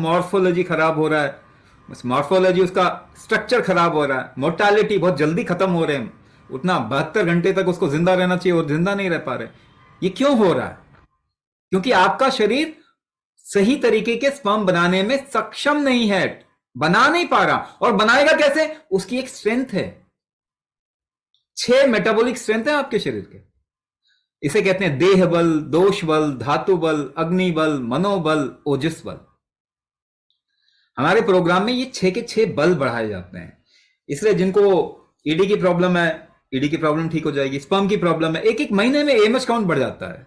Morphology खराब हो रहा है, मॉर्फोलॉजी उसका स्ट्रक्चर खराब हो रहा है, मोर्टालिटी बहुत जल्दी खत्म हो रहे हैं, उतना 72 घंटे तक उसको जिंदा रहना चाहिए और जिंदा नहीं रह पा रहे। ये क्यों हो रहा है? क्योंकि आपका शरीर सही तरीके के स्पर्म बनाने में सक्षम नहीं है, बना नहीं पा रहा। और बनाएगा कैसे? उसकी एक स्ट्रेंथ है, 6 मेटाबॉलिक स्ट्रेंथ है आपके शरीर के। इसे कहते हैं देह बल, दोष बल, धातु बल, अग्नि बल, मनोबल, ओजस बल। हमारे प्रोग्राम में ये 6 के 6 बल बढ़ाए जाते हैं। इसलिए जिनको ईडी की प्रॉब्लम है, ईडी की प्रॉब्लम ठीक हो जाएगी। स्पर्म की प्रॉब्लम है, एक एक महीने में एमएच काउंट बढ़ जाता है,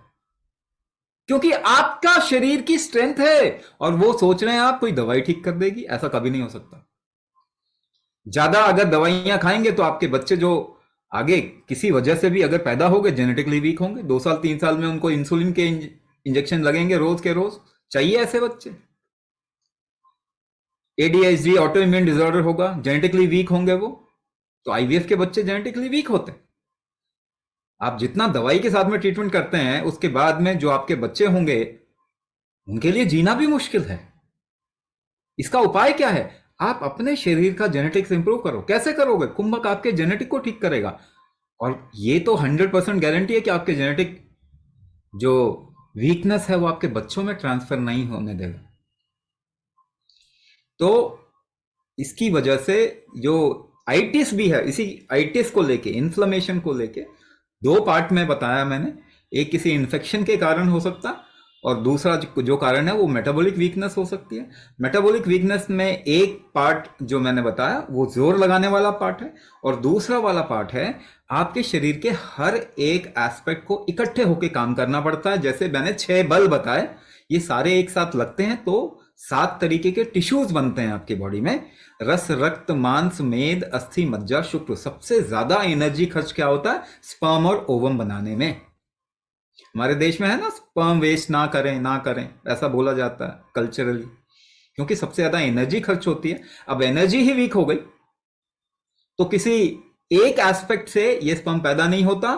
क्योंकि आपका शरीर की स्ट्रेंथ है। और वो सोच रहे हैं आप कोई दवाई ठीक कर देगी, ऐसा कभी नहीं हो सकता। ज्यादा अगर दवाइयां खाएंगे तो आपके बच्चे जो आगे किसी वजह से भी अगर पैदा हो गए, जेनेटिकली वीक होंगे, 2 साल 3 साल में उनको इंसुलिन के इंजेक्शन लगेंगे रोज के रोज। चाहिए ऐसे बच्चे? एडीएचडी, ऑटो इम्यून डिसऑर्डर होगा, जेनेटिकली वीक होंगे वो, तो आईवीएफ के बच्चे जेनेटिकली वीक होते हैं। आप जितना दवाई के साथ में ट्रीटमेंट करते हैं, उसके बाद में जो आपके बच्चे होंगे उनके लिए जीना भी मुश्किल है। इसका उपाय क्या है? आप अपने शरीर का जेनेटिक्स इंप्रूव करो। कैसे करोगे? कुंभक आपके जेनेटिक को ठीक करेगा। और ये तो 100% गारंटी है कि आपके जेनेटिक जो वीकनेस है वो आपके बच्चों में ट्रांसफर नहीं होने देगा। तो इसकी वजह से जो आइटिस भी है, इसी आइटिस को लेके, इन्फ्लेमेशन को लेके 2 पार्ट में बताया मैंने। एक किसी इन्फेक्शन के कारण हो सकता, और दूसरा जो कारण है वो मेटाबॉलिक वीकनेस हो सकती है। मेटाबॉलिक वीकनेस में एक पार्ट जो मैंने बताया वो जोर लगाने वाला पार्ट है, और दूसरा वाला पार्ट है आपके शरीर के हर एक एस्पेक्ट को इकट्ठे होकर काम करना पड़ता है। जैसे मैंने 6 बल बताए, ये सारे एक साथ लगते हैं तो 7 तरीके के टिश्यूज बनते हैं आपकी बॉडी में। रस, रक्त, मांस, मेद, अस्थि, मज्जा, शुक्र। सबसे ज्यादा एनर्जी खर्च क्या होता है? स्पर्म और ओवम बनाने में। हमारे देश में है ना, स्पर्म वेस्ट ना करें ना करें, ऐसा बोला जाता है कल्चरली, क्योंकि सबसे ज्यादा एनर्जी खर्च होती है। अब एनर्जी ही वीक हो गई तो किसी एक एस्पेक्ट से ये स्पर्म पैदा नहीं होता।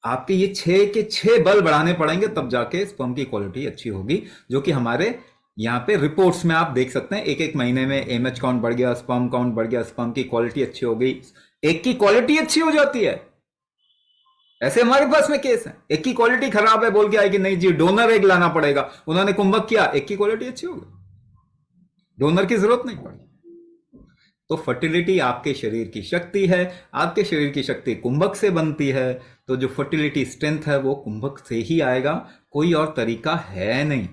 आपके ये 6 के 6 बल बढ़ाने पड़ेंगे, तब जाके स्पर्म की क्वालिटी अच्छी होगी। जो कि हमारे यहाँ पे रिपोर्ट्स में आप देख सकते हैं, एक एक महीने में एमएच काउंट बढ़ गया, स्पर्म काउंट बढ़ गया, स्पर्म की क्वालिटी अच्छी हो गई, एक की क्वालिटी अच्छी हो जाती है। ऐसे हमारे पास में केस है, एक की क्वालिटी खराब है बोल के आए कि नहीं जी डोनर एग लाना पड़ेगा, उन्होंने कुंभक किया, एक की क्वालिटी अच्छी हो गई, डोनर की जरूरत नहीं पड़ी। तो फर्टिलिटी आपके शरीर की शक्ति है, आपके शरीर की शक्ति कुंभक से बनती है। तो जो फर्टिलिटी स्ट्रेंथ है वो कुंभक से ही आएगा, कोई और तरीका है नहीं।